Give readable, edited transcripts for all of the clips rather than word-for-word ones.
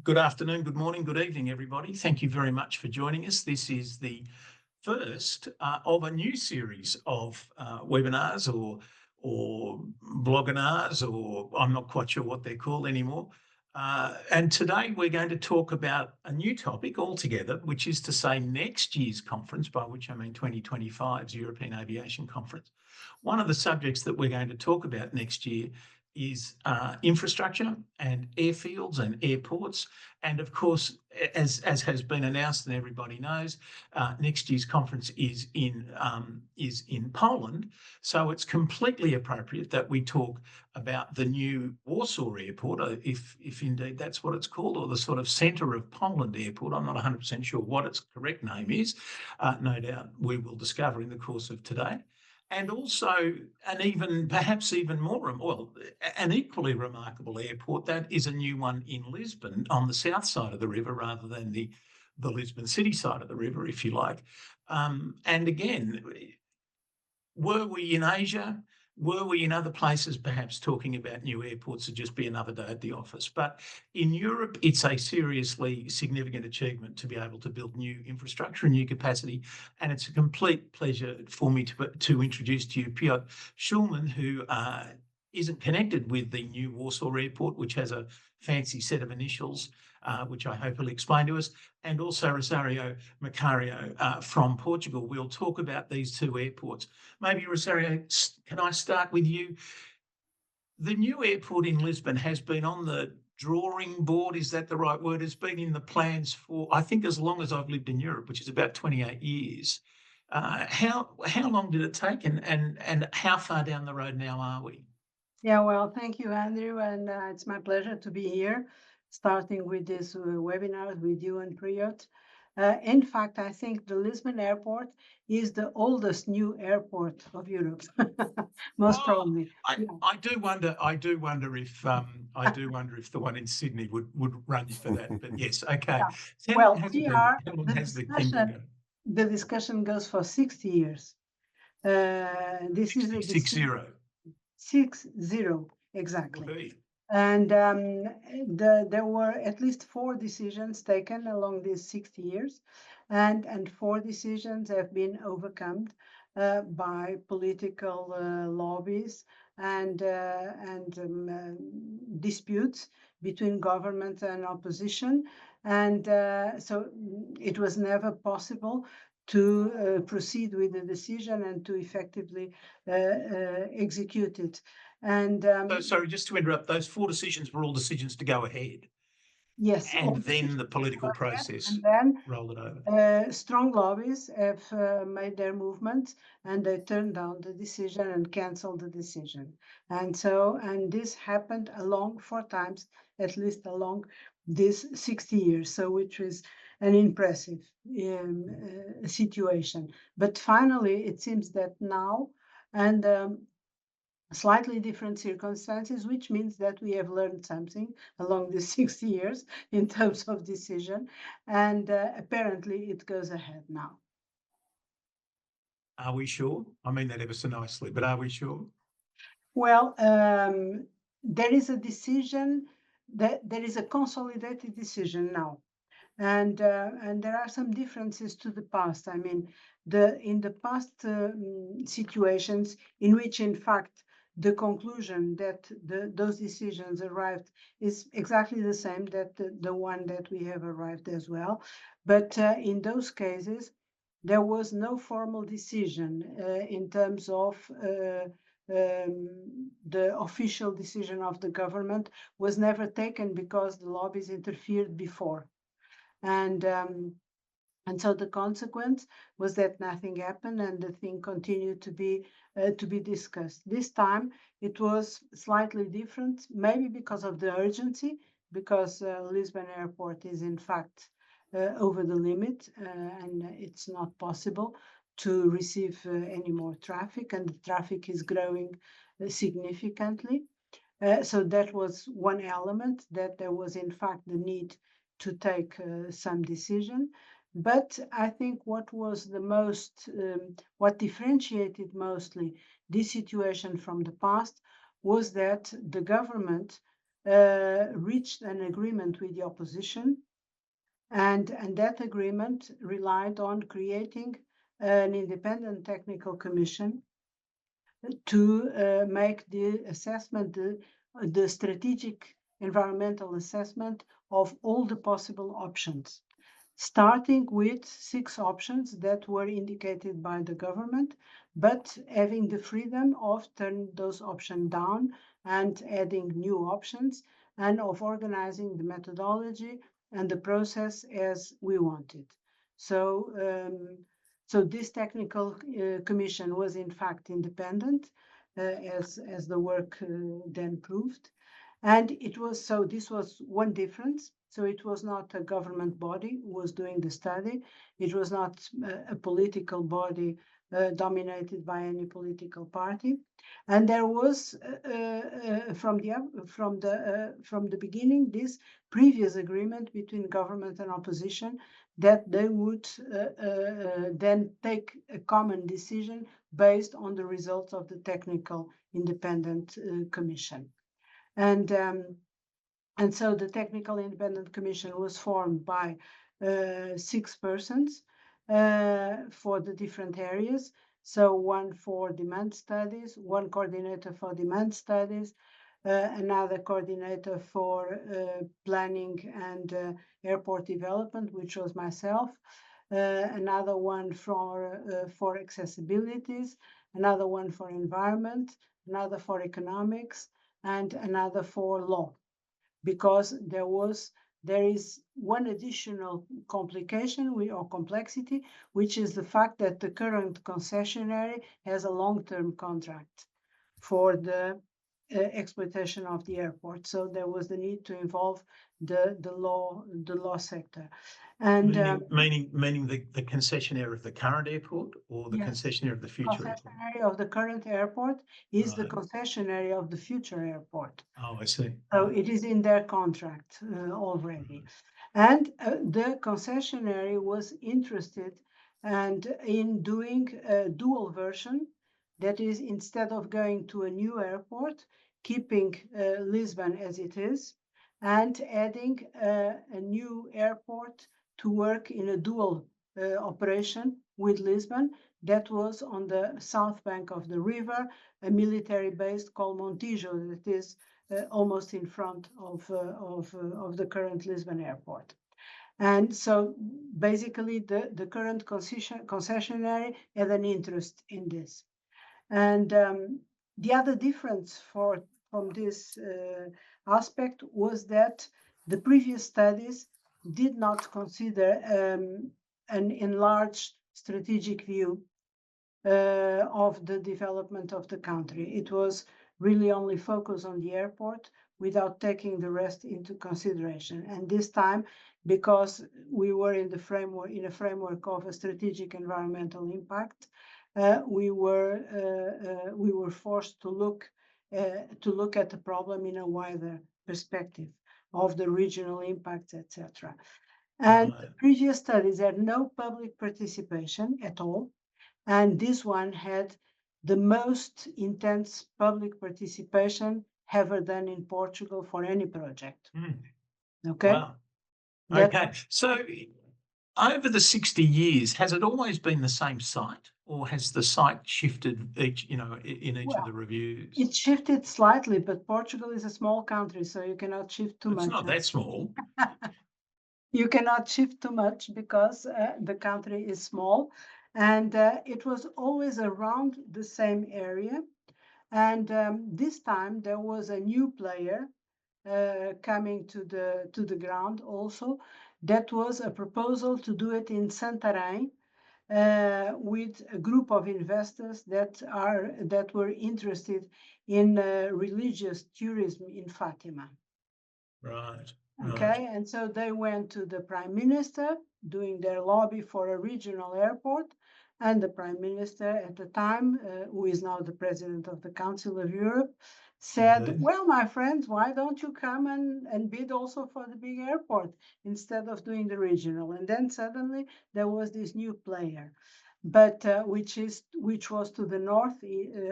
Good afternoon, good morning, good evening, everybody. Thank you very much for joining us. This is the first of a new series of webinars or blogginars, or I'm not quite sure what they're called anymore. And today we're going to talk about a new topic altogether, which is to say next year's conference, by which I mean 2025's European Aviation Conference. One of the subjects that we're going to talk about next year is infrastructure and airfields and airports. And of course, as has been announced and everybody knows, next year's conference is in Poland. So it's completely appropriate that we talk about the new Warsaw Airport, if indeed that's what it's called, or the sort of centre of Poland airport. I'm not 100% sure what its correct name is. No doubt we will discover in the course of today. And also perhaps even more, well, an equally remarkable airport, that is a new one in Lisbon on the south side of the river rather than the Lisbon city side of the river, if you like. And again, were we in Asia? Were we in other places perhaps talking about new airports would just be another day at the office? But in Europe, it's a seriously significant achievement to be able to build new infrastructure and new capacity. And it's a complete pleasure for me to introduce to you Piotr Schielmann, who isn't connected with the new Warsaw Airport, which has a fancy set of initials, which I hope he'll explain to us, and also Rosário Macário from Portugal. We'll talk about these two airports. Maybe, Rosário, can I start with you? The new airport in Lisbon has been on the drawing board, is that the right word? It's been in the plans for, I think, as long as I've lived in Europe, which is about 28 years. How long did it take, and how far down the road now are we? Yeah, well, thank you, Andrew, and it's my pleasure to be here, starting with this webinar with you and Piotr. In fact, I think the Lisbon airport is the oldest new airport of Europe, most probably. I do wonder if the one in Sydney would run for that. But yes, okay. Yeah. How long has the discussion goes for 60 years. This is a 60. 60, exactly. Okay. And there were at least 4 decisions taken along these 60 years, and 4 decisions have been overcome by political lobbies and disputes between government and opposition. And so it was never possible to proceed with the decision and to effectively execute it. And so, sorry, just to interrupt, those 4 decisions were all decisions to go ahead. Yes. And then the political process and then rolled it over. Strong lobbies have made their movement, and they turned down the decision and canceled the decision. And this happened along 4 times, at least along this 60 years. So which was an impressive situation. But finally, it seems that now, and slightly different circumstances, which means that we have learned something along the 60 years in terms of decision, and apparently it goes ahead now. Are we sure? I mean that ever so nicely, but are we sure? Well, there is a decision, that there is a consolidated decision now, and there are some differences to the past. I mean, in the past situations in which, in fact, the conclusion that those decisions arrived is exactly the same that the one that we have arrived as well. But in those cases, there was no formal decision in terms of the official decision of the government was never taken because the lobbies interfered before. And so the consequence was that nothing happened, and the thing continued to be discussed. This time it was slightly different, maybe because of the urgency, because Lisbon Airport is in fact over the limit, and it's not possible to receive any more traffic, and the traffic is growing significantly. So that was one element, that there was in fact the need to take some decision. But I think what was the most, what differentiated mostly this situation from the past was that the government reached an agreement with the opposition, and that agreement relied on creating an independent technical commission to make the assessment, the strategic environmental assessment of all the possible options, starting with 6 options that were indicated by the government, but having the freedom of turning those options down and adding new options, and of organizing the methodology and the process as we wanted. So this technical commission was in fact independent, as the work then proved. And this was one difference. So it was not a government body who was doing the study. It was not a political body dominated by any political party. And there was from the beginning this previous agreement between government and opposition that they would then take a common decision based on the results of the technical independent commission. And so the Technical Independent Commission was formed by 6 persons for the different areas. So one for demand studies, one coordinator for demand studies, another coordinator for planning and airport development, which was myself, another one for accessibilities, another one for environment, another for economics, and another for law, because there is one additional complication or complexity, which is the fact that the current concessionary has a long-term contract for the exploitation of the airport. So there was the need to involve the law sector. And meaning the concessionaire of the current airport or the concessionaire of the future airport? Concessionary of the current airport is the concessionary of the future airport. Oh, I see. So it is in their contract already. And the concessionary was interested and in doing a dual version. That is, instead of going to a new airport, keeping Lisbon as it is, and adding a new airport to work in a dual operation with Lisbon that was on the south bank of the river, a military base called Montijo that is almost in front of the current Lisbon airport. And so basically the current concessionary had an interest in this. And the other difference from this aspect was that the previous studies did not consider an enlarged strategic view of the development of the country. It was really only focused on the airport without taking the rest into consideration. And this time, because we were in a framework of a strategic environmental impact, we were forced to look at the problem in a wider perspective of the regional impacts, etc. And previous studies had no public participation at all, and this one had the most intense public participation ever done in Portugal for any project. Okay. Wow. Okay. So over the 60 years, has it always been the same site, or has the site shifted in each of the reviews? It shifted slightly, but Portugal is a small country, so you cannot shift too much. It's not that small. You cannot shift too much because the country is small, and it was always around the same area. And this time there was a new player coming to the ground also. That was a proposal to do it in Santarém with a group of investors that were interested in religious tourism in Fatima. Right. Okay, and so they went to the Prime Minister doing their lobby for a regional airport, and the Prime Minister at the time, who is now the President of the Council of Europe, said, well, my friends, why don't you come and bid also for the big airport instead of doing the regional? And then suddenly there was this new player. but which was to the north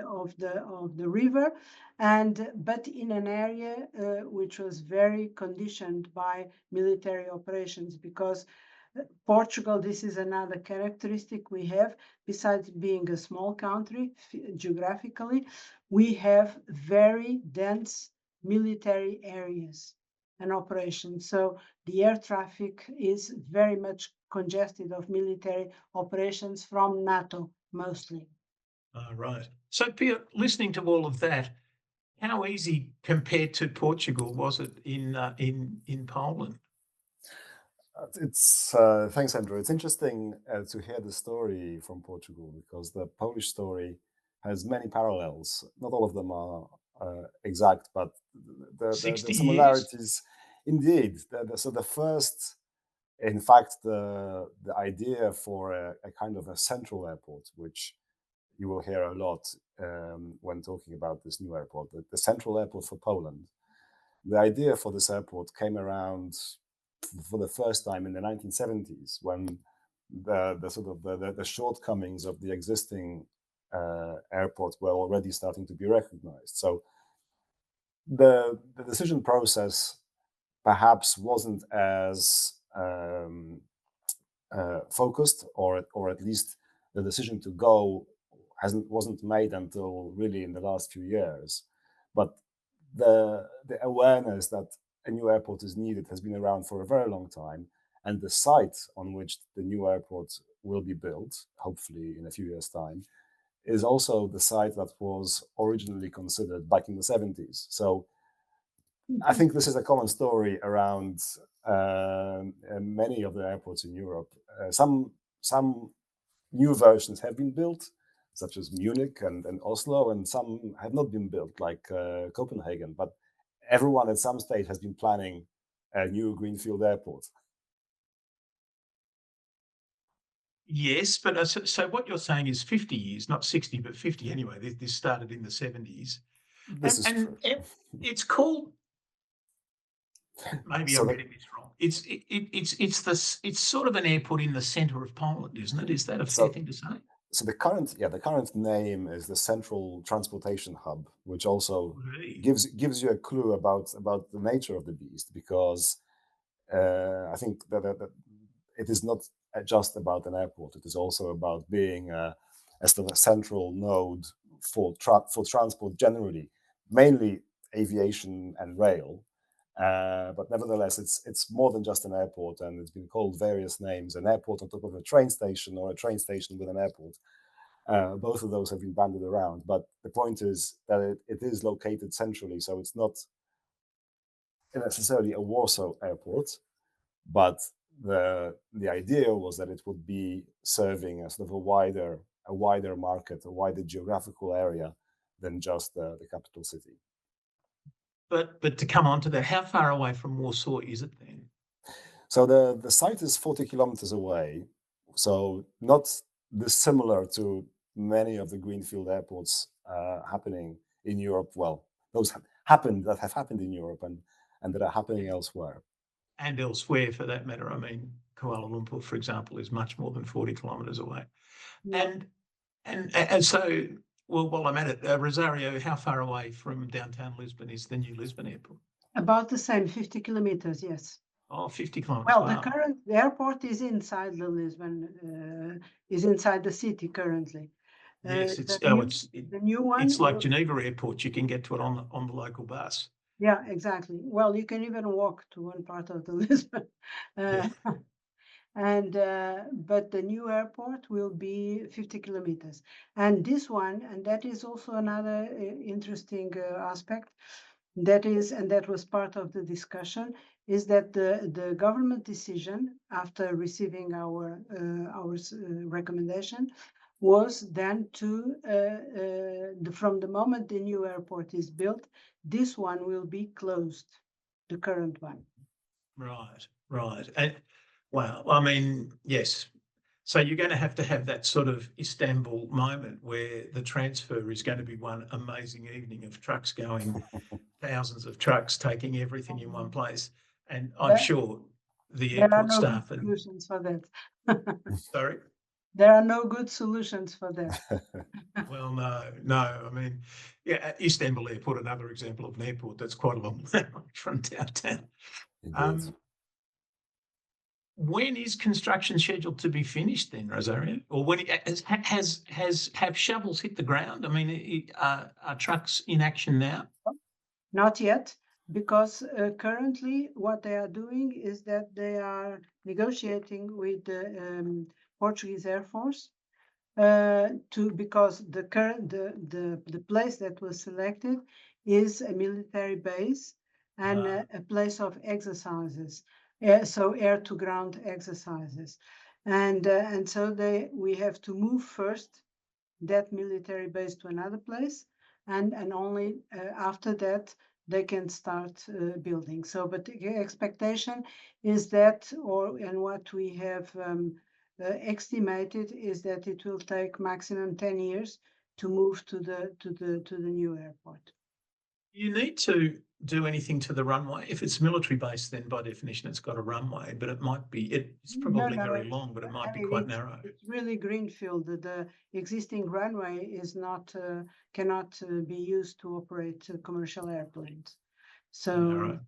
of the river, but in an area which was very conditioned by military operations, because Portugal, this is another characteristic we have. Besides being a small country geographically, we have very dense military areas and operations. So the air traffic is very much congested of military operations from NATO mostly. Right. So, Piotr, listening to all of that, how easy compared to Portugal was it in Poland? It's thanks, Andrew. It's interesting to hear the story from Portugal, because the Polish story has many parallels. Not all of them are exact, but the 60 years? similarities, indeed. So the first, in fact, the idea for a kind of a central airport, which you will hear a lot when talking about this new airport, the central airport for Poland. The idea for this airport came around for the first time in the 1970s, when the shortcomings of the existing airports were already starting to be recognized. So the decision process perhaps wasn't as focused, or at least the decision to go wasn't made until really in the last few years. But the awareness that a new airport is needed has been around for a very long time, and the site on which the new airport will be built, hopefully in a few years' time, is also the site that was originally considered back in the 70s. So I think this is a common story around many of the airports in Europe. Some new versions have been built, such as Munich and Oslo, and some have not been built, like Copenhagen. But everyone at some stage has been planning a new Greenfield airport. Yes, but so what you're saying is 50 years, not 60, but 50 anyway. This started in the 70s. This is true. It's called, maybe So I'm the- getting this wrong. It's sort of an airport in the center of Poland, isn't it? Is that a fair thing to say? So the current name is the Central Transportation Hub, which also Really? gives you a clue about the nature of the beast, because I think that it is not just about an airport. It is also about being a sort of a central node for transport generally, mainly aviation and rail. But nevertheless, it's more than just an airport, and it's been called various names: an airport on top of a train station, or a train station with an airport. Both of those have been banded around, but the point is that it is located centrally, so it's not necessarily a Warsaw airport, but the idea was that it would be serving a sort of a wider market, a wider geographical area than just the capital city. But to come on to that, how far away from Warsaw is it then? So the site is 40 kilometers away, so not dissimilar to many of the Greenfield airports happening in Europe. Well, those have happened in Europe, and that are happening elsewhere. And elsewhere, for that matter. I mean, Kuala Lumpur, for example, is much more than 40 kilometres away. Yeah. And so, well, while I'm at it, Rosario, how far away from downtown Lisbon is the new Lisbon airport? About the same, 50 kilometers, yes. Oh, 50 kilometres. Well, wow. the airport is inside the Lisbon, is inside the city currently. Yes, The new one. It's like Geneva Airport. You can get to it on the local bus. Yeah, exactly. Well, you can even walk to one part of the Lisbon. Yeah. But the new airport will be 50 kilometers. And this one, and that is also another interesting aspect, that was part of the discussion, is that the government decision, after receiving our recommendation, was then from the moment the new airport is built, this one will be closed, the current one. Right. And wow, I mean, yes. So you're going to have that sort of Istanbul moment where the transfer is going to be one amazing evening of trucks going, thousands of trucks taking everything in one place. And I'm sure the There are airport no staff good solutions for that. sorry. There are no good solutions for that. Well, no. I mean, yeah, Istanbul Airport, another example of an airport that's quite a long way from downtown. Indeed. When is construction scheduled to be finished then, Rosario? Or when have shovels hit the ground? I mean, are trucks in action now? Not yet, because currently what they are doing is that they are negotiating with the Portuguese Air Force because the place that was selected is a military base and a place of exercises, so air to ground exercises, and so we have to move first that military base to another place, and only after that they can start building. So, but the expectation is that, and what we have estimated is that it will take maximum 10 years to move to the new airport. You need to do anything to the runway. If it's military base, then by definition it's got a runway, but it's probably very long, but it might be quite narrow. It's really greenfield. The existing runway is not cannot be used to operate commercial airplanes. So Narrow.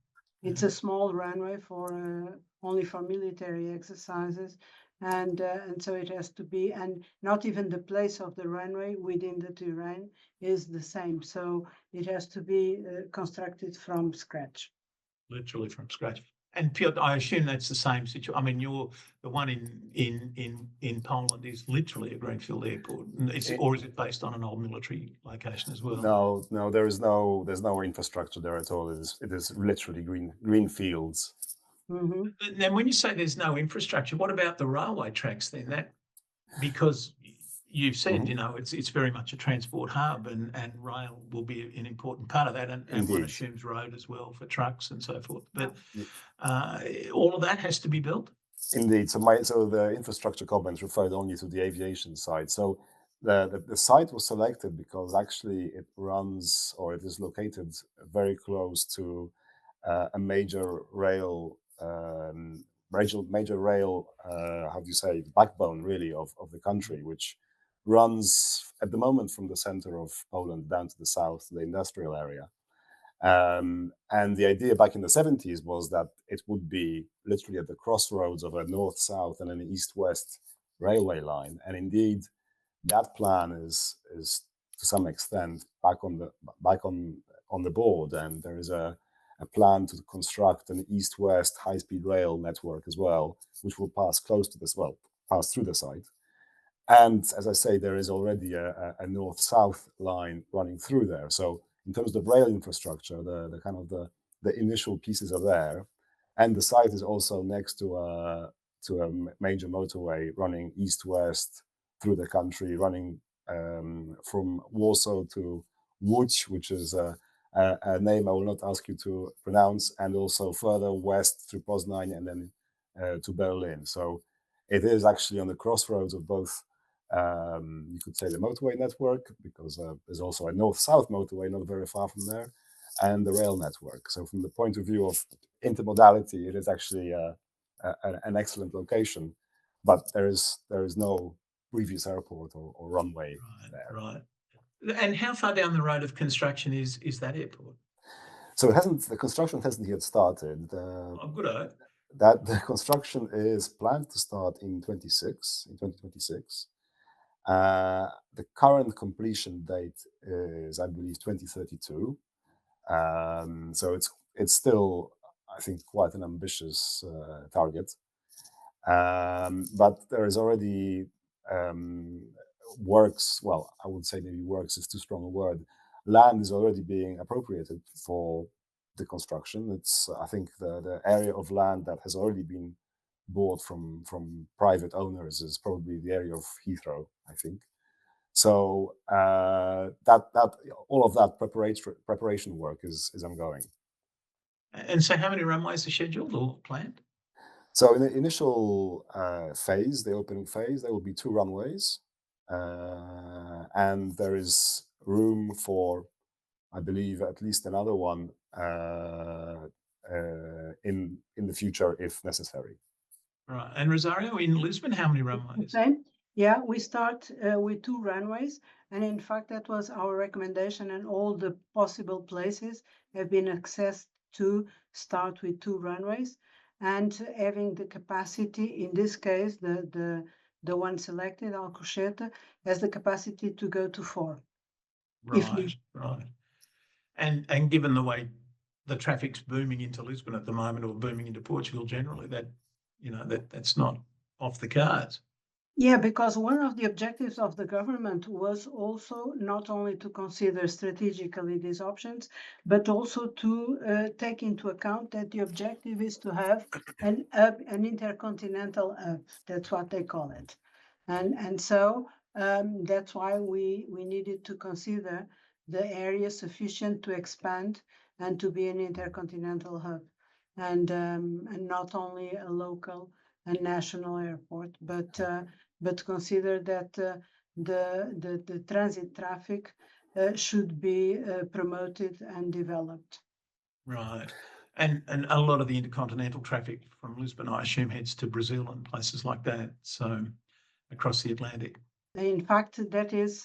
it's a small runway for only for military exercises, and so it has to be, and not even the place of the runway within the terrain is the same. So it has to be constructed from scratch. Literally from scratch. And Piotr, I assume that's the same situation. I mean, the one in Poland is literally a greenfield airport, or is it based on an old military location as well? No, there's no infrastructure there at all. It is literally green fields. Mm-hmm. Now, when you say there's no infrastructure, what about the railway tracks then? Because you've said, it's very much a transport hub, and rail will be an important part of that, and one assumes road as well for trucks and so forth. But all of that has to be built. Indeed. So the infrastructure comments referred only to the aviation side. So the site was selected because actually it runs, or it is located very close to a major rail, how do you say, backbone really of the country, which runs at the moment from the center of Poland down to the south, the industrial area. And the idea back in the 70s was that it would be literally at the crossroads of a north-south and an east-west railway line. And indeed, that plan is to some extent back on the board. And there is a plan to construct an east-west high-speed rail network as well, which will pass through the site. And as I say, there is already a north-south line running through there. So in terms of rail infrastructure, the initial pieces are there, and the site is also next to a major motorway running east-west through the country, running from Warsaw to Łódź, which is a name I will not ask you to pronounce, and also further west through Poznań and then to Berlin. So it is actually on the crossroads of both. You could say the motorway network, because there's also a north-south motorway not very far from there, and the rail network. So from the point of view of intermodality, it is actually an excellent location, but there is no previous airport or runway there. Right. And how far down the road of construction is that airport? So the construction hasn't yet started. Good. That the construction is planned to start in 2026. The current completion date is, I believe, 2032. So it's still, I think, quite an ambitious target. But there is already works. Well, I would say maybe works is too strong a word. Land is already being appropriated for the construction. It's, I think, the area of land that has already been bought from private owners is probably the area of Heathrow, I think. So that all of that preparation work is ongoing. And so, how many runways are scheduled or planned? So in the initial phase, the opening phase, there will be 2 runways, and there is room for, I believe, at least another one in the future if necessary. Right. And Rosario, in Lisbon, how many runways? Same. Yeah, we start with 2 runways, and in fact, that was our recommendation, and all the possible places have been accessed to start with 2 runways, and having the capacity, in this case, the one selected, Alcochete, has the capacity to go to 4. If Right, we- right. And given the way the traffic's booming into Lisbon at the moment, or booming into Portugal generally, that, you know, that's not off the cards. Yeah, because one of the objectives of the government was also not only to consider strategically these options, but also to take into account that the objective is to have an intercontinental hub. That's what they call it. And so that's why we needed to consider the area sufficient to expand and to be an intercontinental hub, and not only a local and national airport, but consider that the transit traffic should be promoted and developed. Right. And a lot of the intercontinental traffic from Lisbon, I assume, heads to Brazil and places like that, so across the Atlantic. In fact, that is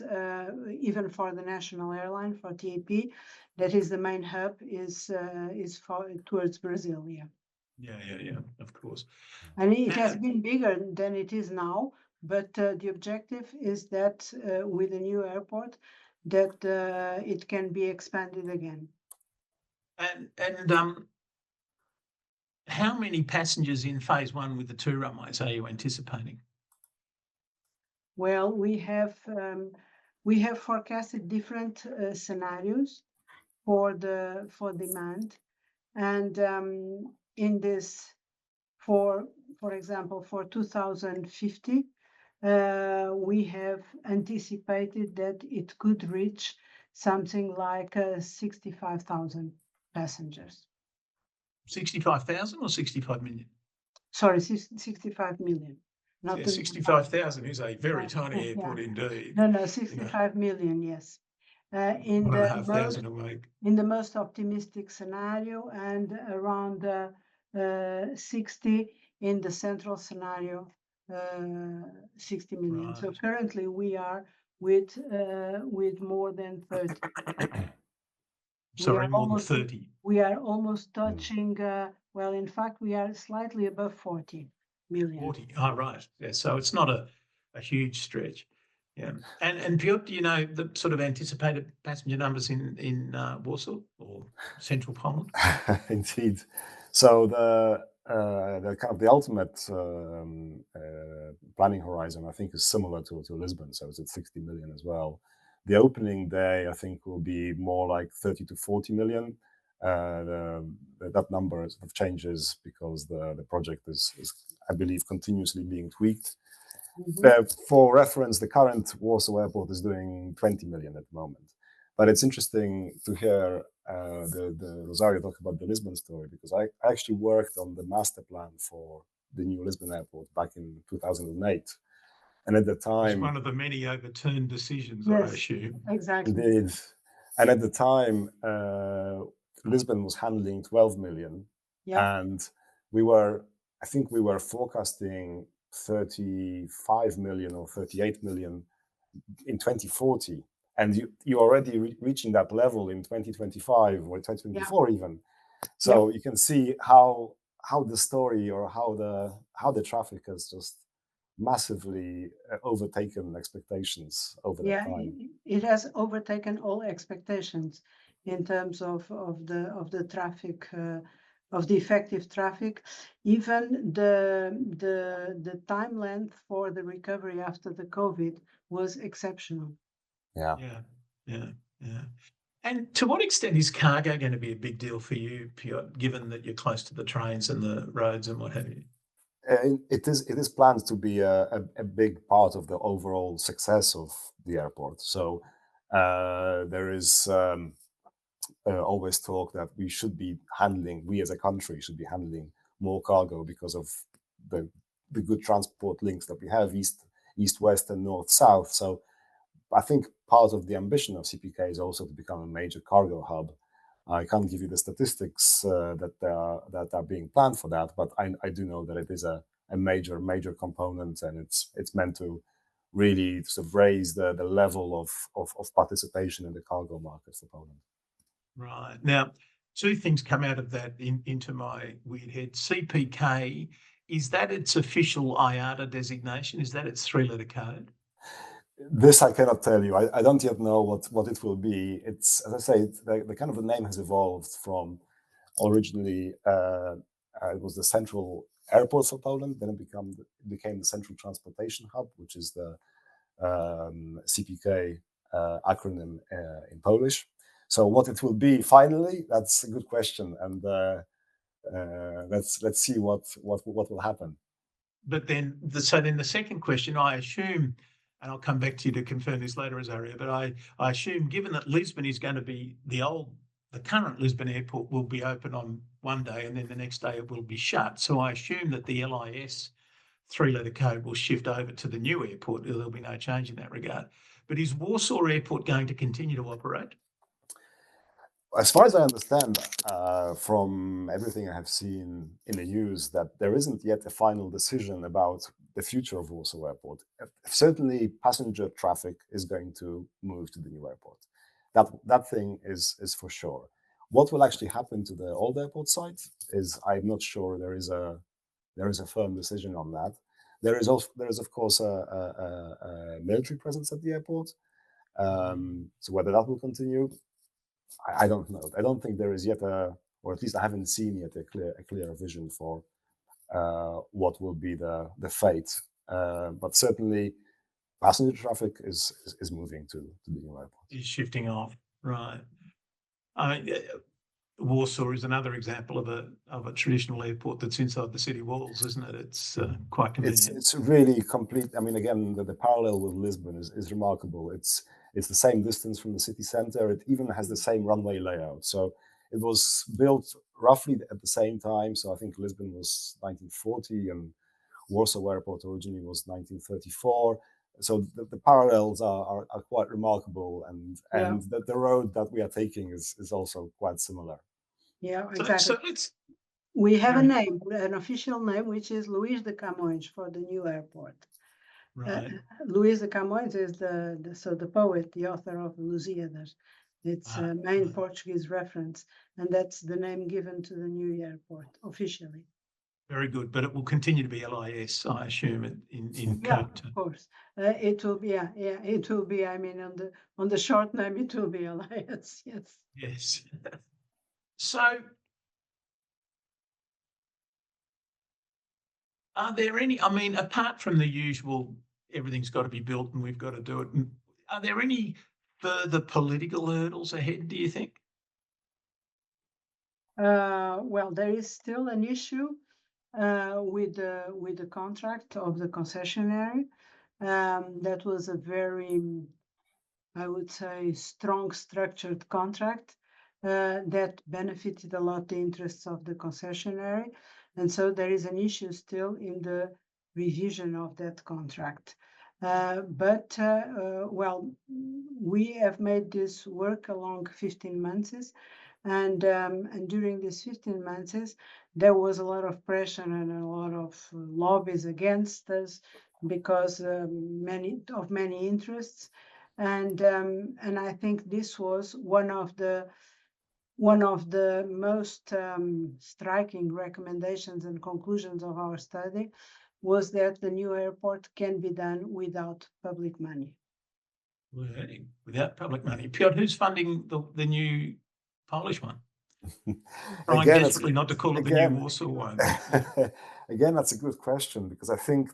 even for the national airline, for TAP, that is the main hub is towards Brazil. Yeah, of course. And it has And been bigger than it is now, but the objective is that with a new airport, that it can be expanded again. how many passengers in phase 1 with the 2 runways are you anticipating? Well, we have forecasted different scenarios for demand, and in this, for example, for 2050, we have anticipated that it could reach something like 65,000 passengers. 65,000 or 65 million? Sorry, 65 million. Not Yeah, the 65,000 is a very tiny airport indeed. No, 65 million, yes. In the 1,500 a week. in the most optimistic scenario, and around 60 in the central scenario, 60 million. So Right. currently we are with more than 30. Sorry, more than 30. We are almost touching, well, in fact, we are slightly above 40 million. 40. Oh, right. Yeah, so it's not a huge stretch. Yeah. And Piotr, do you know the sort of anticipated passenger numbers in Warsaw or central Poland? Indeed. So the kind of the ultimate planning horizon, I think, is similar to Lisbon. So it's at 60 million as well. The opening day, I think, will be more like 30 to 40 million. That number sort of changes because the project is, I believe, continuously being tweaked. For reference, the current Warsaw Airport is doing 20 million at the moment. But it's interesting to hear the Rosário talk about the Lisbon story, because I actually worked on the master plan for the new Lisbon airport back in 2008. And at the time... It's one of the many overturned decisions, Yes, I assume. exactly. Indeed. And at the time, Lisbon was handling 12 million. Yeah. And I think we were forecasting 35 million or 38 million in 2040. And you're already reaching that level in 2025 or 2024 even. So you can see how the story, or how the traffic has just massively overtaken expectations over that time. It has overtaken all expectations in terms of the traffic, of the effective traffic. Even the time length for the recovery after the COVID was exceptional. Yeah. And to what extent is cargo going to be a big deal for you, Piotr, given that you're close to the trains and the roads and what have you? It is planned to be a big part of the overall success of the airport. So there is always talk that we as a country should be handling more cargo because of the good transport links that we have, east, west, and north, south. So I think part of the ambition of CPK is also to become a major cargo hub. I can't give you the statistics that are being planned for that, but I do know that it is a major component, and it's meant to really sort of raise the level of participation in the cargo market for Poland. Right. Now, two things come out of that into my weird head. CPK, is that its official IATA designation? Is that its three-letter code? This I cannot tell you. I don't yet know what it will be. It's, as I say, the kind of the name has evolved from originally it was the central airport for Poland, then it became the central transportation hub, which is the CPK acronym in Polish. So what it will be finally, that's a good question, and let's see what will happen. But then, the second question, I assume, and I'll come back to you to confirm this later, Rosario, but I assume, given that Lisbon is going to be the current Lisbon airport will be open on one day and then the next day it will be shut. So I assume that the LIS three-letter code will shift over to the new airport. There'll be no change in that regard. But is Warsaw Airport going to continue to operate? As far as I understand, from everything I have seen in the news, that there isn't yet a final decision about the future of Warsaw Airport. Certainly, passenger traffic is going to move to the new airport. That thing is for sure. What will actually happen to the old airport site is, I'm not sure there is a firm decision on that. There is of course a military presence at the airport. So whether that will continue, I don't know. I don't think there is yet or at least I haven't seen yet a clear vision for what will be the fate. But certainly, passenger traffic is moving to the new airport. Is shifting off, right? I mean, Warsaw is another example of a traditional airport that's inside the city walls, isn't it? It's quite convenient. It's really complete. I mean, again, the parallel with Lisbon is remarkable. It's the same distance from the city center. It even has the same runway layout. So it was built roughly at the same time. So I think Lisbon was 1940 and Warsaw Airport originally was 1934. So the parallels are quite remarkable, and the road that we are taking is also quite similar. Yeah, exactly. So we have a name, an official name, which is Luís de Camões for the new airport. Right. Luís de Camões is the poet, the author of Lusíadas. It's a main Portuguese reference, and that's the name given to the new airport officially. Very good, but it will continue to be LIS, I assume, in Yeah, code. of course. It will be, it will be. I mean, on the short name, it will be LIS. Yes. Yes. So, are there any? I mean, apart from the usual, everything's got to be built and we've got to do it. Are there any further political hurdles ahead, do you think? Well, there is still an issue with the contract of the concessionary. That was a very, I would say, strong structured contract that benefited a lot the interests of the concessionary. And so there is an issue still in the revision of that contract. Well, we have made this work along 15 months. And during these 15 months, there was a lot of pressure and a lot of lobbies against us because many interests. And I think this was one of the most striking recommendations and conclusions of our study was that the new airport can be done without public money. Without public money. Piotr, who's funding the new Polish one? Trying Again, desperately not to call it the new Warsaw one. Again, that's a good question, because I think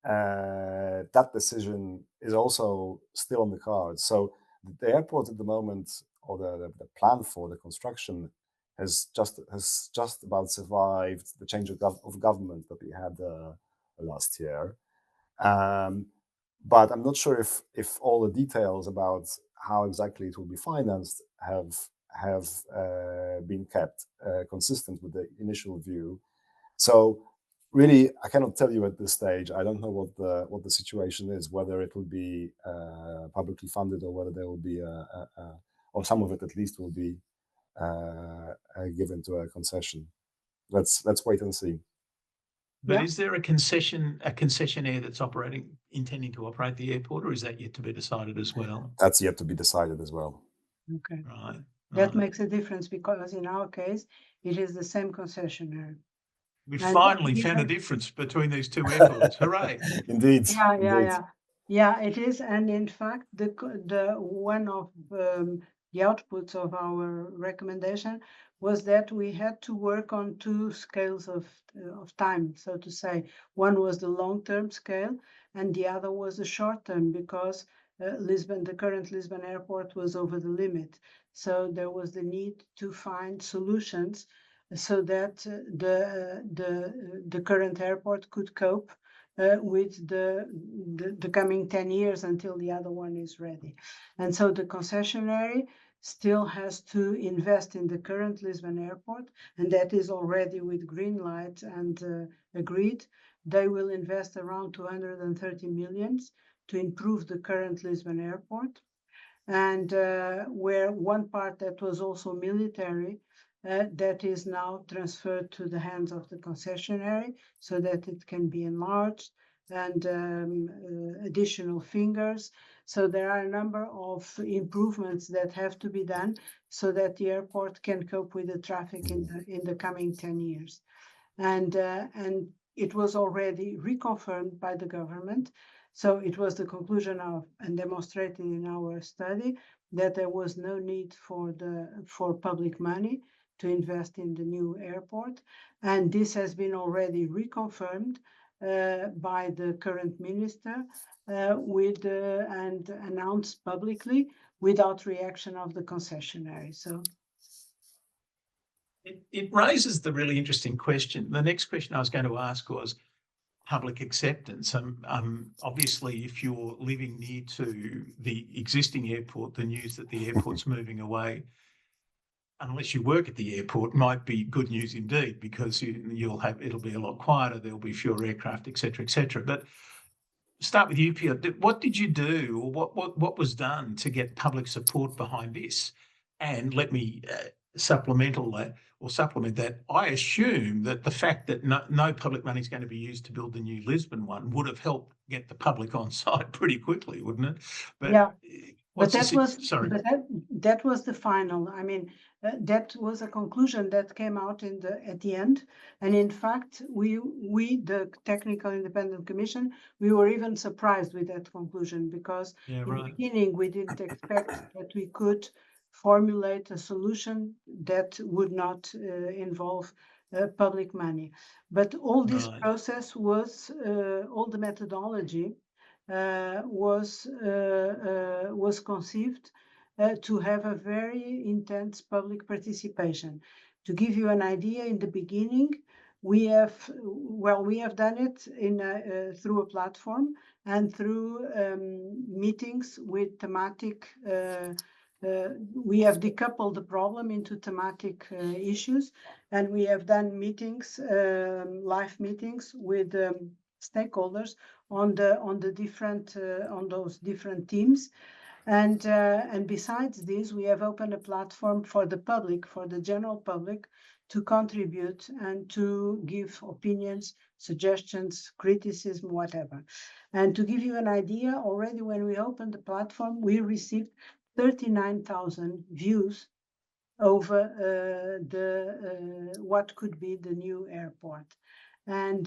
that decision is also still on the cards. So the airport at the moment, or the plan for the construction, has just about survived the change of government that we had last year. But I'm not sure if all the details about how exactly it will be financed have been kept consistent with the initial view. So really, I cannot tell you at this stage. I don't know what the situation is, whether it will be publicly funded or whether there will be or some of it at least will be given to a concession. Let's wait and see. But Yeah. is there a concessionaire that's intending to operate the airport, or is that yet to be decided as well? That's yet to be decided as well. Okay. Right. That right. makes a difference because in our case, it is the same concessionaire. We And finally found a difference between these two airports. Hooray! Indeed. Yeah, it is. And in fact, the one of the outputs of our recommendation was that we had to work on two scales of time, so to say. One was the long-term scale, and the other was the short-term, because the current Lisbon airport was over the limit. So there was the need to find solutions so that the current airport could cope with the coming 10 years until the other one is ready. And so the concessionary still has to invest in the current Lisbon airport, and that is already with green light and agreed. They will invest around 230 million to improve the current Lisbon airport. And where one part that was also military, that is now transferred to the hands of the concessionary so that it can be enlarged, and additional fingers. So there are a number of improvements that have to be done so that the airport can cope with the traffic in the coming 10 years. And it was already reconfirmed by the government. So it was the conclusion of, and demonstrated in our study, that there was no need for public money to invest in the new airport. And this has been already reconfirmed by the current minister and announced publicly without reaction of the concessionary. So it raises the really interesting question. The next question I was going to ask was public acceptance. Obviously, if you're living near to the existing airport, the news that the airport's moving away, unless you work at the airport, might be good news indeed, because it'll be a lot quieter, there'll be fewer aircraft, et cetera, But start with you, Piotr. What did you do, or what was done to get public support behind this? And let me supplement that. I assume that the fact that no public money is going to be used to build the new Lisbon one would have helped get the public on side pretty quickly, wouldn't it? But yeah. But that was the final. I mean, that was a conclusion that came out at the end. And in fact, we the Technical Independent Commission, we were even surprised with that conclusion, because in the beginning we didn't expect that we could formulate a solution that would not involve public money. But all this process was, all the methodology was conceived to have a very intense public participation. To give you an idea, in the beginning, we have done it through a platform and through meetings with thematic. We have decoupled the problem into thematic issues, and we have done meetings, live meetings with stakeholders on those different teams. And besides this, we have opened a platform for the public, for the general public, to contribute and to give opinions, suggestions, criticism, whatever. And to give you an idea, already when we opened the platform, we received 39,000 views over what could be the new airport. And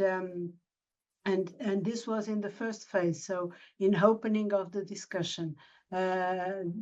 this was in the first phase, so in opening of the discussion,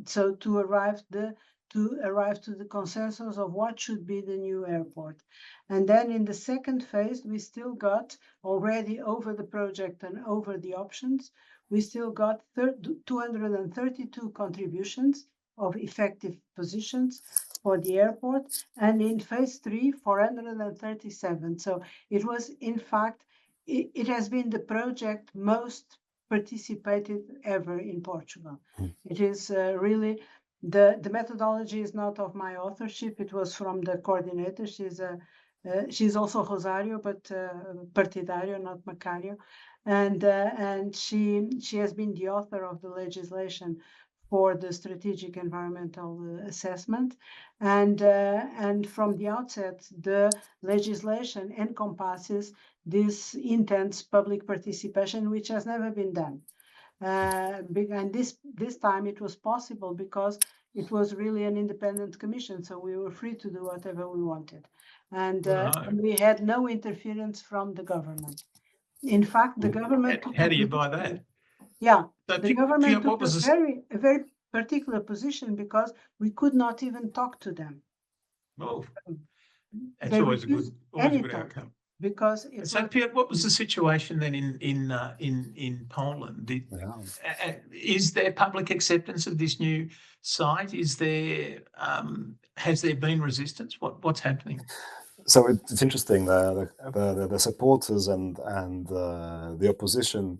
so to arrive to the consensus of what should be the new airport. And then in the second phase, we still got, already over the project and over the options, we still got 232 contributions of effective positions for the airport, and in phase 3, 437. So it was, in fact, it has been the project most participated ever in Portugal. It is really, the methodology is not of my authorship. It was from the coordinator. She's also Rosário, but partidário, not Macário. And she has been the author of the legislation for the strategic environmental assessment. And from the outset, the legislation encompasses this intense public participation, which has never been done. And this time it was possible because it was really an independent commission, so we were free to do whatever we wanted. And we had no interference from the government. In fact, the government took How do you buy that? Yeah, So the government what took was a very particular position because we could not even talk to them. well, that's They always a refused good any talk outcome. because it So, was Piotr, what was the situation then in Poland? Is there public acceptance of this new site? Is there has there been resistance? What's happening? So it's interesting. The supporters and the opposition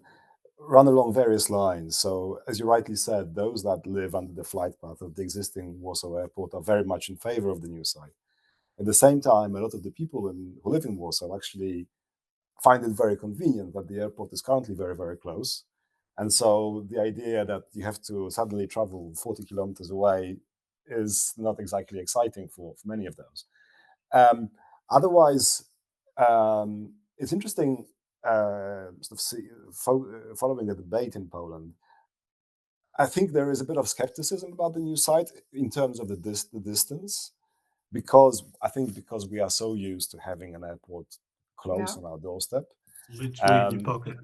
run along various lines. So, as you rightly said, those that live under the flight path of the existing Warsaw Airport are very much in favor of the new site. At the same time, a lot of the people who live in Warsaw actually find it very convenient that the airport is currently very, very close. And so the idea that you have to suddenly travel 40 kilometers away is not exactly exciting for many of those. Otherwise, it's interesting following the debate in Poland. I think there is a bit of skepticism about the new site in terms of the distance, because we are so used to having an airport close on our doorstep. Literally in your pocket.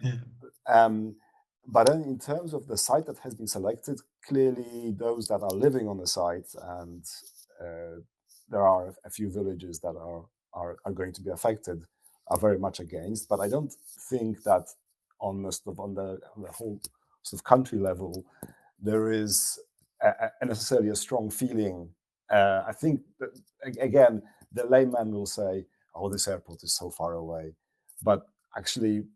But then in terms of the site that has been selected, clearly those that are living on the site, and there are a few villages that are going to be affected, are very much against. But I don't think that on the whole sort of country level, there is necessarily a strong feeling. I think that, again, the layman will say, "Oh, this airport is so far away," but actually,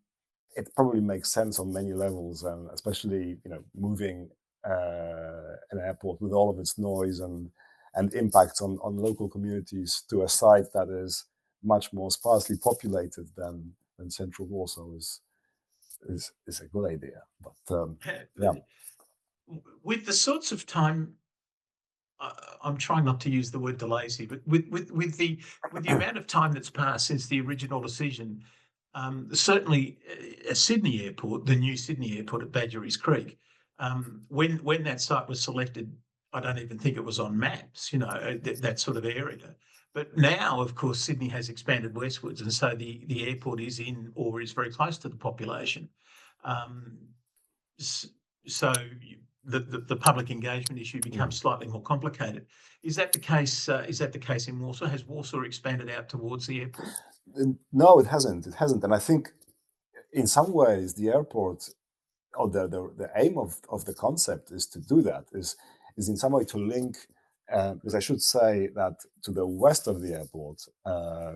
it probably makes sense on many levels, and especially moving an airport with all of its noise and impacts on local communities to a site that is much more sparsely populated than central Warsaw is a good idea. But yeah. With the sorts of time, I'm trying not to use the word delazy, but with the amount of time that's passed since the original decision, certainly Sydney Airport, the new Sydney Airport at Badgerys Creek, when that site was selected, I don't even think it was on maps, that sort of area. But now, of course, Sydney has expanded westwards, and so the airport is in or is very close to the population. So the public engagement issue becomes slightly more complicated. Is that the case? Is that the case in Warsaw? Has Warsaw expanded out towards the airport? No, it hasn't. It hasn't, and I think in some ways the airport, or the aim of the concept is to do that. Is in some way to link. Because I should say that to the west of the airport,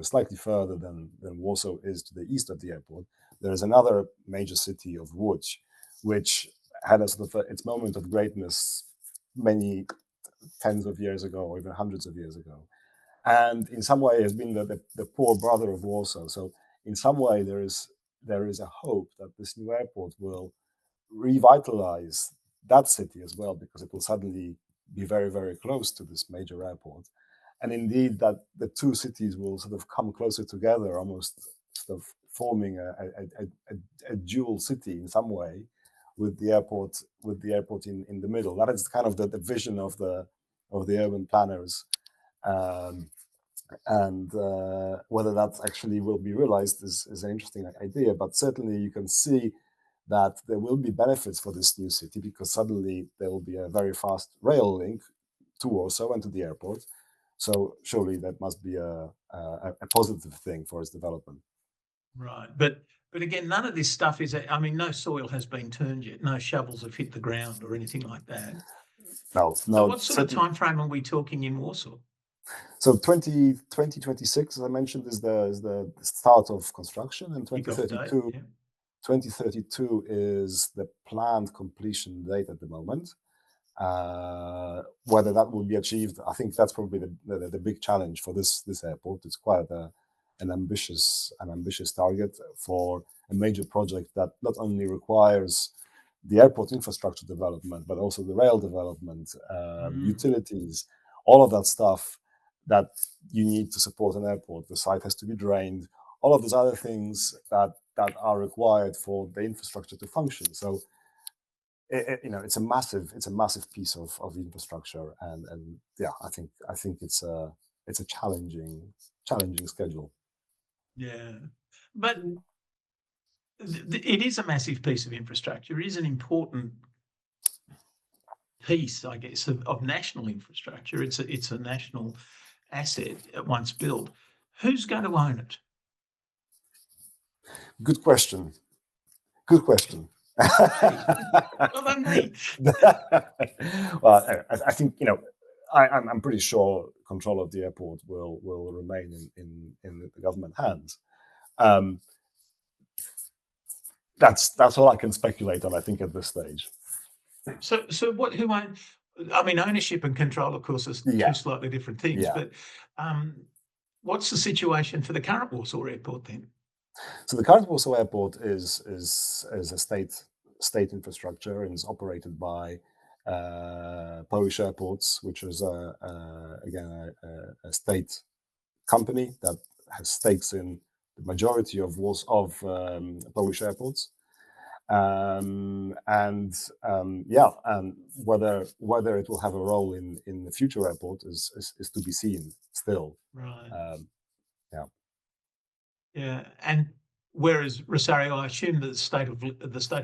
slightly further than Warsaw is to the east of the airport, there is another major city of Łódź, which had a sort of its moment of greatness many tens of years ago, or even hundreds of years ago, and in some way has been the poor brother of Warsaw. So in some way there is a hope that this new airport will revitalize that city as well, because it will suddenly be very, very close to this major airport. And indeed that the two cities will sort of come closer together, almost sort of forming a dual city in some way, with the airport in the middle. That is kind of the vision of the urban planners. And whether that actually will be realized is an interesting idea, but certainly you can see that there will be benefits for this new city, because suddenly there will be a very fast rail link to Warsaw and to the airport. So surely that must be a positive thing for its development. Right, but again, none of this stuff is. I mean, no soil has been turned yet. No shovels have hit the ground or anything like that. No. So what sort of time frame are we talking in Warsaw? So 2026, as I mentioned, is the start of construction, and 2032. 2032 is the planned completion date at the moment. Whether that will be achieved, I think that's probably the big challenge for this airport. It's quite an ambitious target for a major project that not only requires the airport infrastructure development, but also the rail development, utilities, all of that stuff that you need to support an airport. The site has to be drained, all of those other things that are required for the infrastructure to function. So it's a massive piece of infrastructure, and yeah, I think it's a challenging schedule. Yeah, but it is a massive piece of infrastructure. It is an important piece, I guess, of national infrastructure. It's a national asset once built. Who's going to own it? Good question. Well, I think I'm pretty sure control of the airport will remain in the government hands. That's all I can speculate on, I think, at this stage. So who owns? I mean, ownership and control, of course, is two slightly different things. Yeah. But what's the situation for the current Warsaw Airport then? So the current Warsaw Airport is a state infrastructure and is operated by Polish Airports, which is again a state company that has stakes in the majority of Polish airports. And whether it will have a role in the future airport is to be seen still. Right. Yeah, and whereas Rosário, I assume the state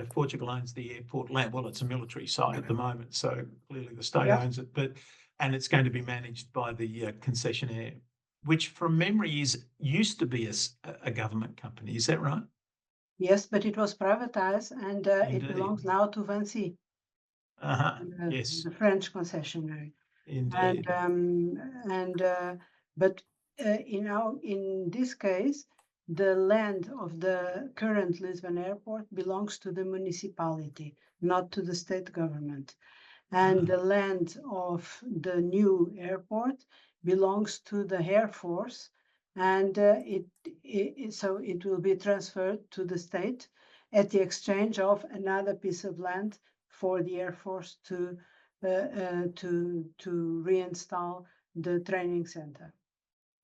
of Portugal owns the airport land. Well, it's a military site at the moment, so clearly the state owns it. And it's going to be managed by the concessionaire, which, from memory, used to be a government company. Is that right? Yes, but it was privatized, and it belongs now to Vinci. Yes, the French concessionaire. Indeed. But in this case, the land of the current Lisbon airport belongs to the municipality, not to the state government. And the land of the new airport belongs to the Air Force, and so it will be transferred to the state at the exchange of another piece of land for the Air Force to reinstall the training center.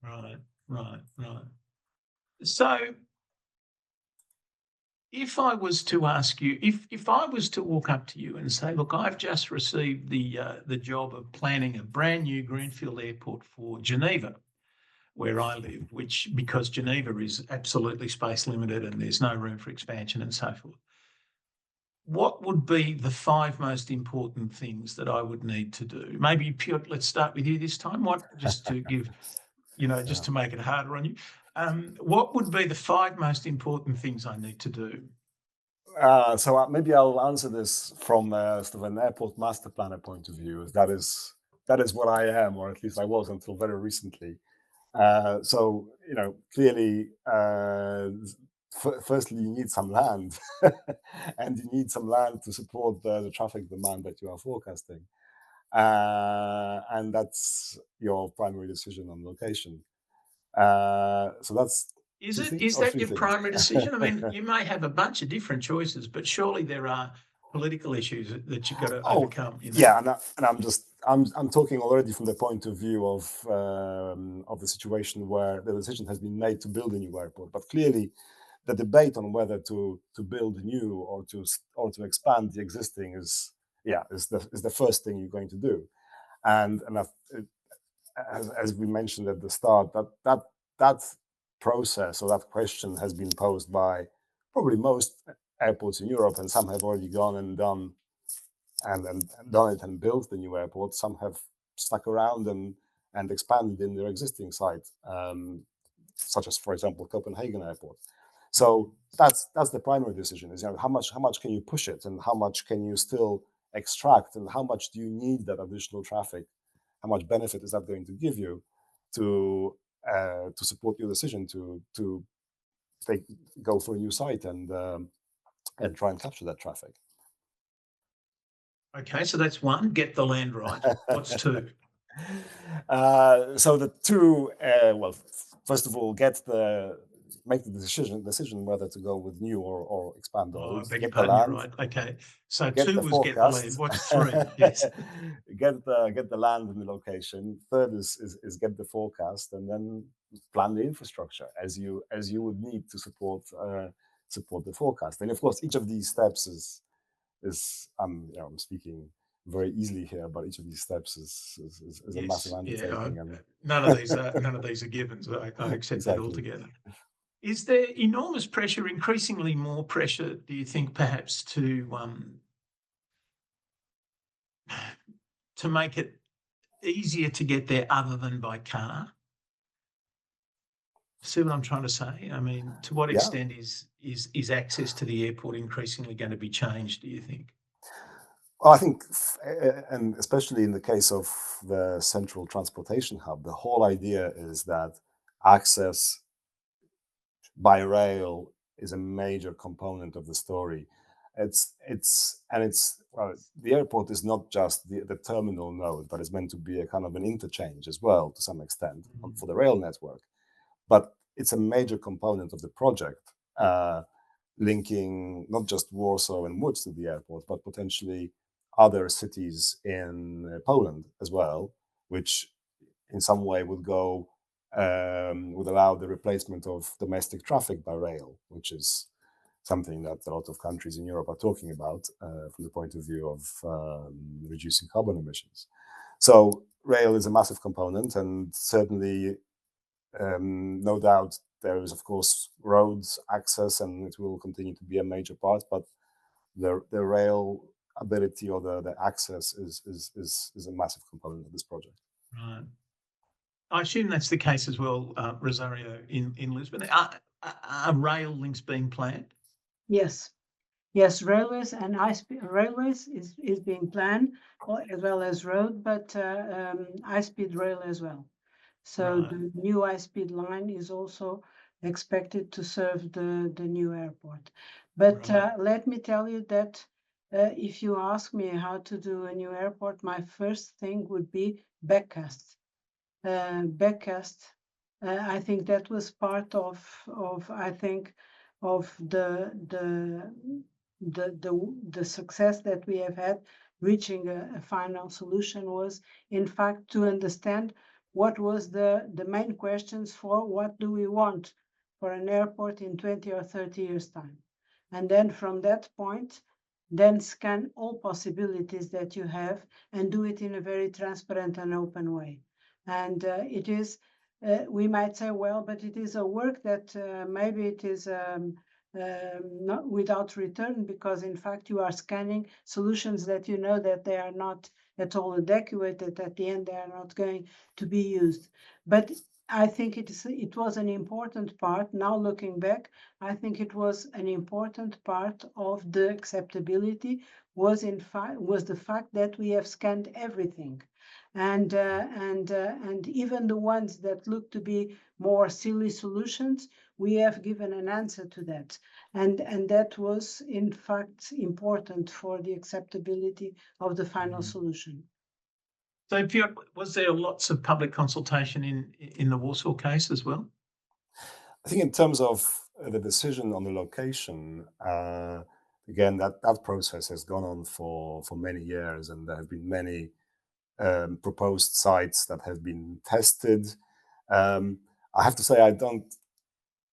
Right. So, if I was to ask you, if I was to walk up to you and say, look, I've just received the job of planning a brand new Greenfield airport for Geneva, where I live, because Geneva is absolutely space limited and there's no room for expansion and so forth. What would be the 5 most important things that I would need to do? Maybe, Piotr, let's start with you this time. Just to give, just to make it harder on you. What would be the 5 most important things I need to do? So maybe I'll answer this from sort of an airport master planner point of view. That is what I am, or at least I was until very recently. So clearly, firstly, you need some land, and you need some land to support the traffic demand that you are forecasting, and that's your primary decision on location. So that's. Is that your primary decision? I mean, you may have a bunch of different choices, but surely there are political issues that you've got to overcome. Yeah, and I'm talking already from the point of view of the situation where the decision has been made to build a new airport. But clearly, the debate on whether to build new or to expand the existing is the first thing you're going to do, and as we mentioned at the start, that process or that question has been posed by probably most airports in Europe, and some have already gone and done it and built the new airport. Some have stuck around and expanded in their existing site, such as, for example, Copenhagen Airport. So that's the primary decision: is how much can you push it, and how much can you still extract, and how much do you need that additional traffic? How much benefit is that going to give you to support your decision to go for a new site and try and capture that traffic? Okay, so that's 1. Get the land right. What's 2? So the 2, well, first of all, get the make the decision whether to go with new or expand Oh, I old. beg your Get the pardon, you're land. right. Okay. So Get 2 the was get the land. forecast. What's 3? Yes. Get the land and the location. Third is get the forecast, and then plan the infrastructure as you would need to support the forecast. And of course, each of these steps is I'm speaking very easily here, but each of these steps is a massive undertaking. Yeah, And none of these are givens. I accept exactly. that altogether. Is there enormous pressure, increasingly more pressure, do you think, perhaps to make it easier to get there other than by car? See what I'm trying to say? I mean, to what extent is access to the airport increasingly going to be changed, do you think? Well, I think, and especially in the case of the central transportation hub, the whole idea is that access by rail is a major component of the story. Well, the airport is not just the terminal node, but it's meant to be a kind of an interchange as well, to some extent, for the rail network. But it's a major component of the project, linking not just Warsaw and Łódź to the airport, but potentially other cities in Poland as well, which in some way would allow the replacement of domestic traffic by rail, which is something that a lot of countries in Europe are talking about from the point of view of reducing carbon emissions. So rail is a massive component, and certainly, no doubt, there is, of course, roads access, and it will continue to be a major part, but the rail ability or the access is a massive component of this project. Right. I assume that's the case as well, Rosario, in Lisbon. Are rail links being planned? Yes, railways and railways is being planned, as well as road, but high-speed rail as well. So Right. the new high-speed line is also expected to serve the new airport. But Right. let me tell you that if you ask me how to do a new airport, my first thing would be backcast. I think that was part of I think of the success that we have had reaching a final solution was in fact to understand what was the main questions for what do we want for an airport in 20 or 30 years time, and then from that point then scan all possibilities that you have and do it in a very transparent and open way. And it is, we might say, well, but it is a work that maybe it is not without return, because in fact you are scanning solutions that you know that they are not at all adequate, that at the end they are not going to be used. But I think it was an important part. Now looking back, I think it was an important part of the acceptability was the fact that we have scanned everything. And even the ones that look to be more silly solutions, we have given an answer to that, and that was in fact important for the acceptability of the final solution. So, Piotr, was there lots of public consultation in the Warsaw case as well? I think in terms of the decision on the location, again, that process has gone on for many years, and there have been many proposed sites that have been tested. I have to say, I don't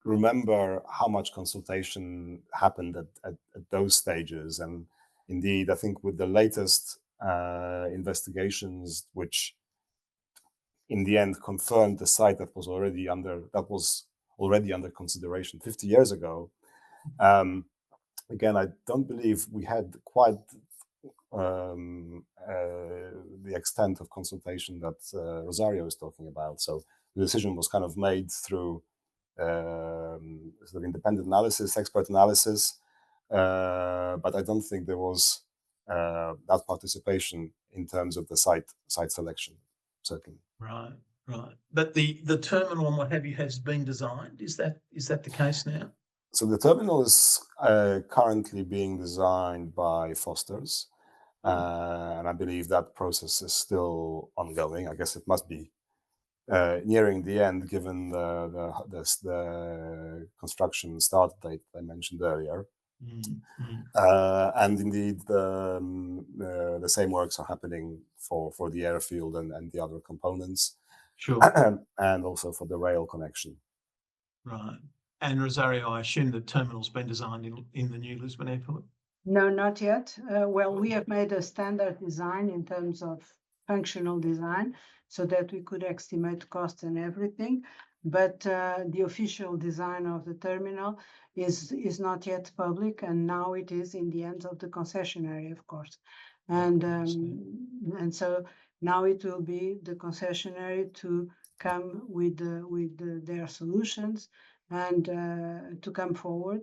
remember how much consultation happened at those stages. And indeed, I think with the latest investigations, which in the end confirmed the site that was already under consideration 50 years ago. Again, I don't believe we had quite the extent of consultation that Rosario is talking about. So the decision was kind of made through sort of independent analysis, expert analysis, but I don't think there was that participation in terms of the site selection, certainly. Right. But the terminal and what have you has been designed. Is that the case now? So the terminal is currently being designed by Foster's. And I believe that process is still ongoing. I guess it must be nearing the end, given the construction start date I mentioned earlier. And indeed, the same works are happening for the airfield and the other components. Sure. And also for the rail connection. Right. And Rosario, I assume the terminal's been designed in the new Lisbon airport? No, not yet. Well, we have made a standard design in terms of functional design so that we could estimate costs and everything. But the official design of the terminal is not yet public, and now it is in the hands of the concessionary, of course. And so now it will be the concessionary to come with their solutions and to come forward.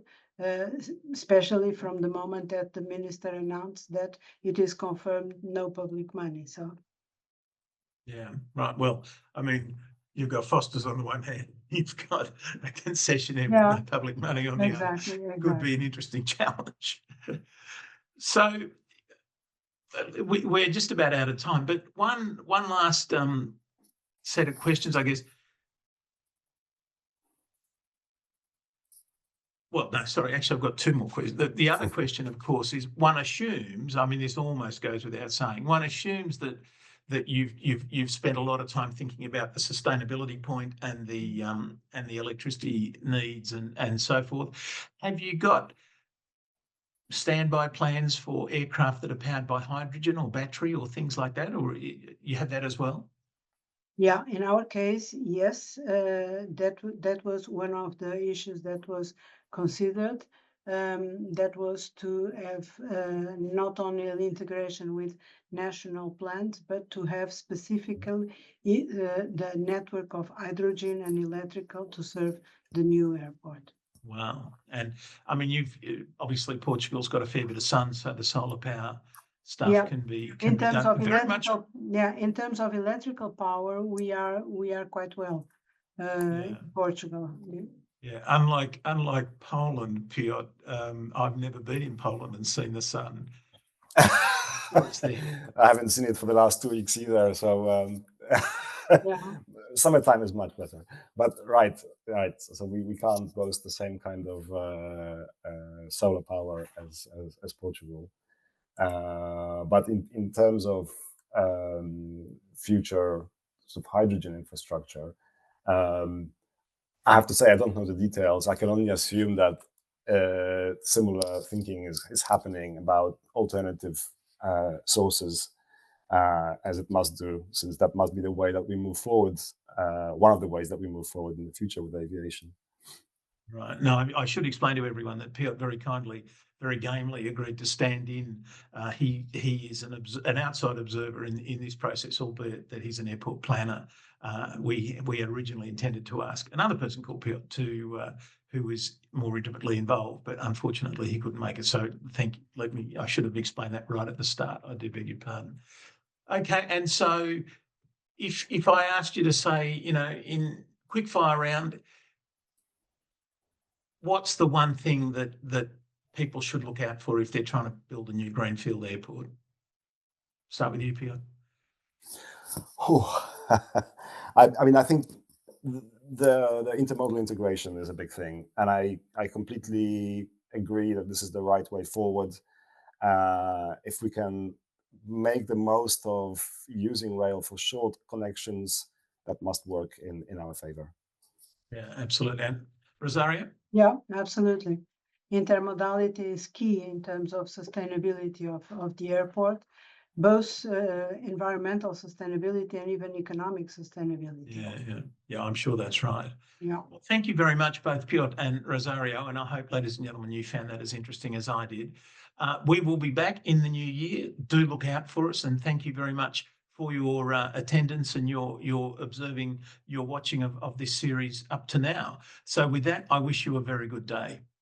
Especially from the moment that the minister announced that it is confirmed no public money. So, yeah, right. Well, I mean, you've got Foster's on the one hand, you've got a concessionaire with no public money on the other. Could be an interesting challenge. So we're just about out of time, but one last set of questions, I guess. Well, no, sorry, actually, I've got two more questions. The other question, of course, is one assumes, I mean, this almost goes without saying, one assumes that you've spent a lot of time thinking about the sustainability point and the electricity needs and so forth. Have you got standby plans for aircraft that are powered by hydrogen or battery or things like that, or you have that as well? Yeah, in our case, yes, that was one of the issues that was considered. That was to have not only an integration with national plants, but to have specifically the network of hydrogen and electrical to serve the new airport. Wow. And I mean, obviously Portugal's got a fair bit of sun, so the solar power stuff can be done very much. In terms of electrical power, we are quite well in Portugal. Yeah, unlike Poland, Piotr, I've never been in Poland and seen the sun. I haven't seen it for the last 2 weeks either, so summertime is much better. But right. So we can't boast the same kind of solar power as Portugal. But in terms of future sort of hydrogen infrastructure, I have to say I don't know the details. I can only assume that similar thinking is happening about alternative sources, as it must do, since that must be the way that we move forward. One of the ways that we move forward in the future with aviation. Right. No, I should explain to everyone that Piotr very kindly, very gamely agreed to stand in. He is an outside observer in this process, albeit that he's an airport planner. We originally intended to ask another person called Piotr who was more intimately involved, but unfortunately he couldn't make it. So I should have explained that right at the start. I do beg your pardon. Okay, and so if I asked you to say, in quick fire round, what's the one thing that people should look out for if they're trying to build a new Greenfield airport? Start with you, Piotr. I mean, I think the intermodal integration is a big thing, and I completely agree that this is the right way forward. If we can make the most of using rail for short connections, that must work in our favor. Yeah, absolutely. And Rosario? Yeah, absolutely. Intermodality is key in terms of sustainability of the airport, both environmental sustainability and even economic sustainability. Yeah, I'm sure that's right. Yeah. Well, thank you very much, both Piotr and Rosario, and I hope, ladies and gentlemen, you found that as interesting as I did. We will be back in the new year. Do look out for us, and thank you very much for your attendance and your observing, your watching of this series up to now. So with that, I wish you a very good day.